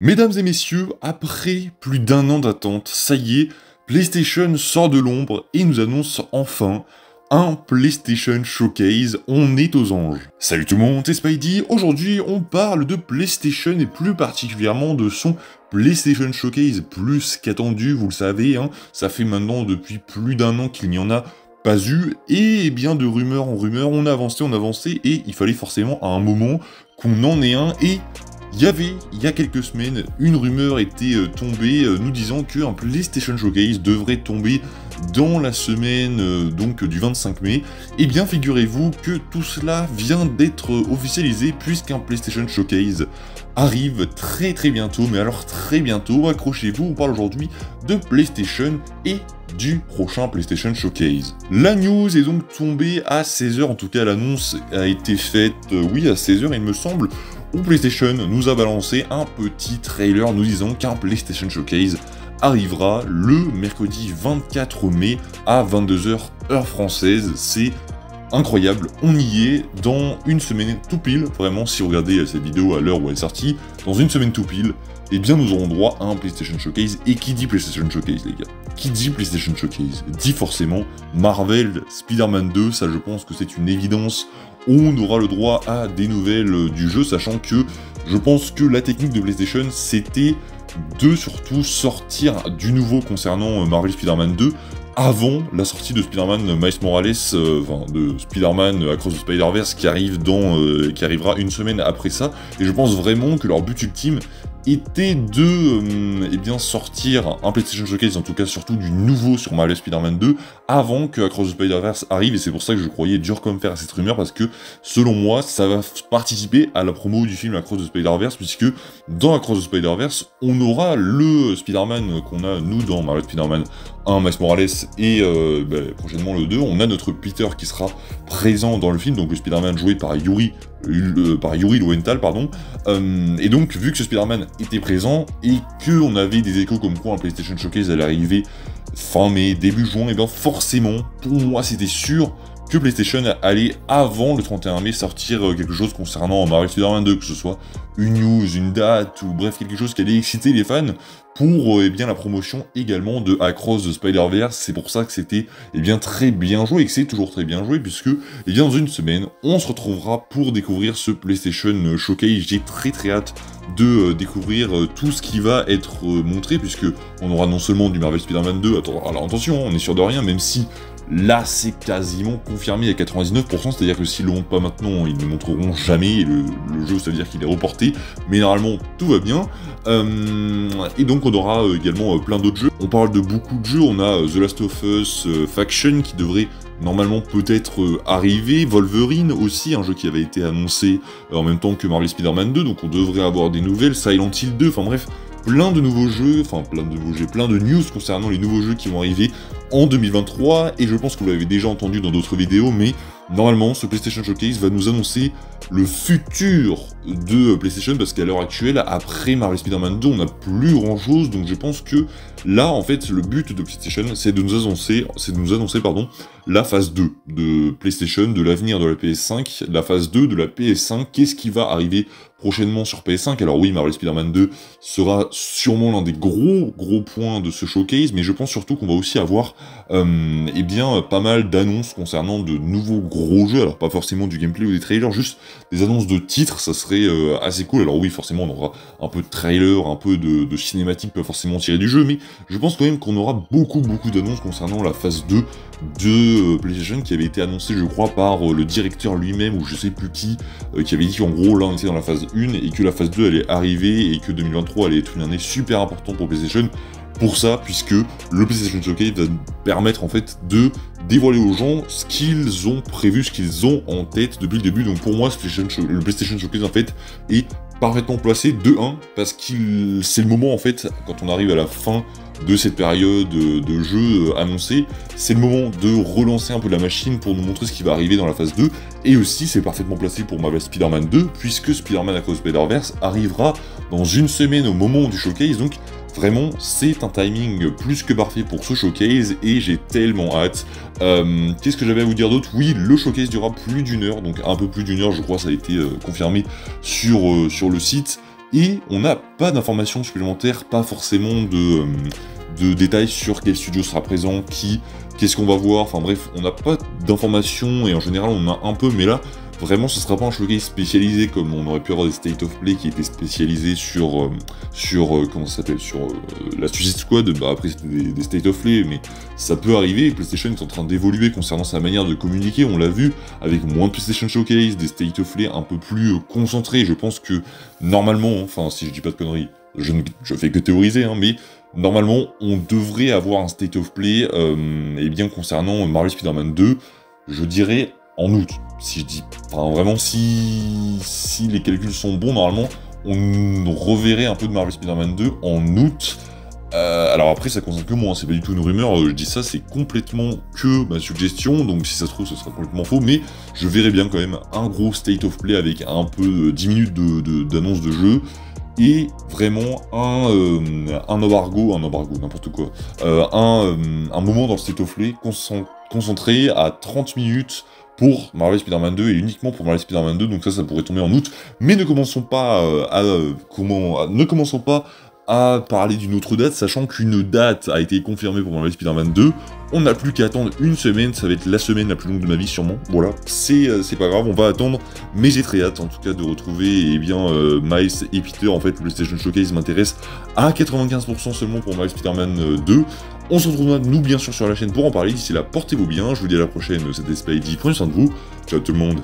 Mesdames et messieurs, après plus d'un an d'attente, ça y est, PlayStation sort de l'ombre et nous annonce enfin un PlayStation Showcase. On est aux anges. Salut tout le monde, c'est Spidey. Aujourd'hui, on parle de PlayStation et plus particulièrement de son PlayStation Showcase, plus qu'attendu, vous le savez, hein. Ça fait maintenant depuis plus d'un an qu'il n'y en a pas eu, et bien de rumeur en rumeur, on a avancé, et il fallait forcément à un moment qu'on en ait un, et il y a quelques semaines, une rumeur était tombée nous disant qu'un PlayStation Showcase devrait tomber dans la semaine donc du 25 mai. Et bien figurez-vous que tout cela vient d'être officialisé puisqu'un PlayStation Showcase arrive très bientôt, mais alors très bientôt, accrochez-vous, on parle aujourd'hui de PlayStation et du prochain PlayStation Showcase. La news est donc tombée à 16 h, en tout cas l'annonce a été faite, oui à 16 h il me semble, où PlayStation nous a balancé un petit trailer nous disant qu'un PlayStation Showcase arrivera le mercredi 24 mai à 22 h heure française. C'est incroyable, on y est dans une semaine tout pile, vraiment si vous regardez cette vidéo à l'heure où elle est sortie, dans une semaine tout pile, eh bien nous aurons droit à un PlayStation Showcase. Et qui dit PlayStation Showcase les gars? Qui dit PlayStation Showcase dit forcément Marvel Spider-Man 2, ça je pense que c'est une évidence. On aura le droit à des nouvelles du jeu, sachant que je pense que la technique de PlayStation c'était de surtout sortir du nouveau concernant Marvel Spider-Man 2 avant la sortie de Spider-Man Miles Morales, de Spider-Man Across the Spider-Verse qui arrivera une semaine après ça. Et je pense vraiment que leur but ultime était de sortir un PlayStation Showcase, en tout cas surtout du nouveau sur Marvel Spider-Man 2, avant que Across the Spider-Verse arrive, et c'est pour ça que je croyais dur comme fer à cette rumeur, parce que selon moi, ça va participer à la promo du film Across the Spider-Verse, puisque dans Across the Spider-Verse, on aura le Spider-Man qu'on a nous dans Marvel Spider-Man 1, Miles Morales, et prochainement le 2, on a notre Peter qui sera présent dans le film, donc le Spider-Man joué par Yuri Lowenthal, pardon. Et donc, vu que ce Spider-Man était présent, et qu'on avait des échos comme quoi un PlayStation Showcase allait arriver fin mai, début juin, et bien forcément, pour moi, c'était sûr que PlayStation allait, avant le 31 mai, sortir quelque chose concernant Marvel Spider-Man 2, que ce soit une news, une date, ou bref, quelque chose qui allait exciter les fans, pour la promotion également de Across the Spider-Verse. C'est pour ça que c'était très bien joué, et que c'est toujours très bien joué, puisque dans une semaine, on se retrouvera pour découvrir ce PlayStation Showcase. J'ai très hâte de découvrir tout ce qui va être montré, puisque on aura non seulement du Marvel Spider-Man 2, alors attention, on est sûr de rien, même si là, c'est quasiment confirmé à 99%, c'est-à-dire que s'ils le montrent pas maintenant, ils ne le montreront jamais, et le jeu, ça veut dire qu'il est reporté, mais normalement, tout va bien. Et donc, on aura également plein d'autres jeux. On parle de beaucoup de jeux, on a The Last of Us Faction, qui devrait normalement peut-être arriver, Wolverine aussi, un jeu qui avait été annoncé en même temps que Marvel Spider-Man 2, donc on devrait avoir des nouvelles, Silent Hill 2, enfin bref, plein de nouveaux jeux, plein de news concernant les nouveaux jeux qui vont arriver en 2023, et je pense que vous l'avez déjà entendu dans d'autres vidéos, mais normalement, ce PlayStation Showcase va nous annoncer le futur de PlayStation, parce qu'à l'heure actuelle, après Marvel Spider-Man 2, on n'a plus grand-chose, donc je pense que là, en fait, le but de PlayStation, c'est de nous annoncer, la phase 2 de PlayStation, de l'avenir de la PS5, la phase 2 de la PS5, qu'est-ce qui va arriver prochainement sur PS5. Alors oui, Marvel Spider-Man 2 sera sûrement l'un des gros points de ce showcase, mais je pense surtout qu'on va aussi avoir pas mal d'annonces concernant de nouveaux gros jeux, alors pas forcément du gameplay ou des trailers, juste des annonces de titres, ça serait assez cool. Alors oui, forcément on aura un peu de trailer, un peu de cinématique, pas forcément tiré du jeu, mais je pense quand même qu'on aura beaucoup d'annonces concernant la phase 2 de PlayStation, qui avait été annoncée je crois par le directeur lui-même, ou je sais plus qui avait dit qu'en gros là on était dans la phase 1, et que la phase 2 allait arriver, et que 2023 allait être une année super importante pour PlayStation, pour ça, puisque le PlayStation Showcase va permettre en fait de dévoiler aux gens ce qu'ils ont prévu, ce qu'ils ont en tête depuis le début. Donc pour moi, le PlayStation Showcase en fait est parfaitement placé de 1, parce que c'est le moment en fait, quand on arrive à la fin de cette période de jeu annoncé, c'est le moment de relancer un peu la machine pour nous montrer ce qui va arriver dans la phase 2, et aussi c'est parfaitement placé pour Marvel Spider-Man 2, puisque Spider-Man Across the Spider-Verse arrivera dans une semaine au moment du showcase, donc vraiment c'est un timing plus que parfait pour ce showcase, et j'ai tellement hâte. Qu'est-ce que j'avais à vous dire d'autre? Oui, le showcase durera plus d'une heure, donc un peu plus d'une heure je crois, ça a été confirmé sur le site. et on n'a pas d'informations supplémentaires, pas forcément de détails sur quel studio sera présent, qu'est-ce qu'on va voir, enfin bref, on n'a pas d'informations, et en général on en a un peu, mais là, vraiment, ce sera pas un showcase spécialisé comme on aurait pu avoir des State of Play qui étaient spécialisés sur comment ça s'appelle, sur la Suicide Squad. Bah après c'était des State of Play, mais ça peut arriver. PlayStation est en train d'évoluer concernant sa manière de communiquer. On l'a vu avec moins de PlayStation Showcase, des State of Play un peu plus concentrés. Je pense que normalement, enfin si je dis pas de conneries, je fais que théoriser, hein, mais normalement on devrait avoir un State of Play, et bien concernant Marvel Spider-Man 2, je dirais en août, si je dis, enfin vraiment si les calculs sont bons, normalement on reverrait un peu de Marvel Spider-Man 2 en août. Alors après ça concerne que moi, hein, c'est pas du tout une rumeur, je dis ça, c'est complètement que ma suggestion, donc si ça se trouve ce sera complètement faux, mais je verrais bien quand même un gros State of Play avec un peu 10 minutes d'annonce de jeu, et vraiment un embargo, n'importe quoi, un moment dans le State of Play concentré à 30 minutes pour Marvel Spider-Man 2 et uniquement pour Marvel Spider-Man 2, donc ça pourrait tomber en août, mais ne commençons pas à parler d'une autre date, sachant qu'une date a été confirmée pour Marvel Spider-Man 2, on n'a plus qu'à attendre une semaine, ça va être la semaine la plus longue de ma vie sûrement, voilà, c'est pas grave, on va attendre, mais j'ai très hâte en tout cas de retrouver Miles et Peter. En fait le PlayStation Showcase m'intéresse à 95% seulement pour Marvel Spider-Man 2, on se retrouve nous bien sûr sur la chaîne pour en parler, d'ici là portez-vous bien, je vous dis à la prochaine, c'était Spidey, prenez soin de vous, ciao tout le monde.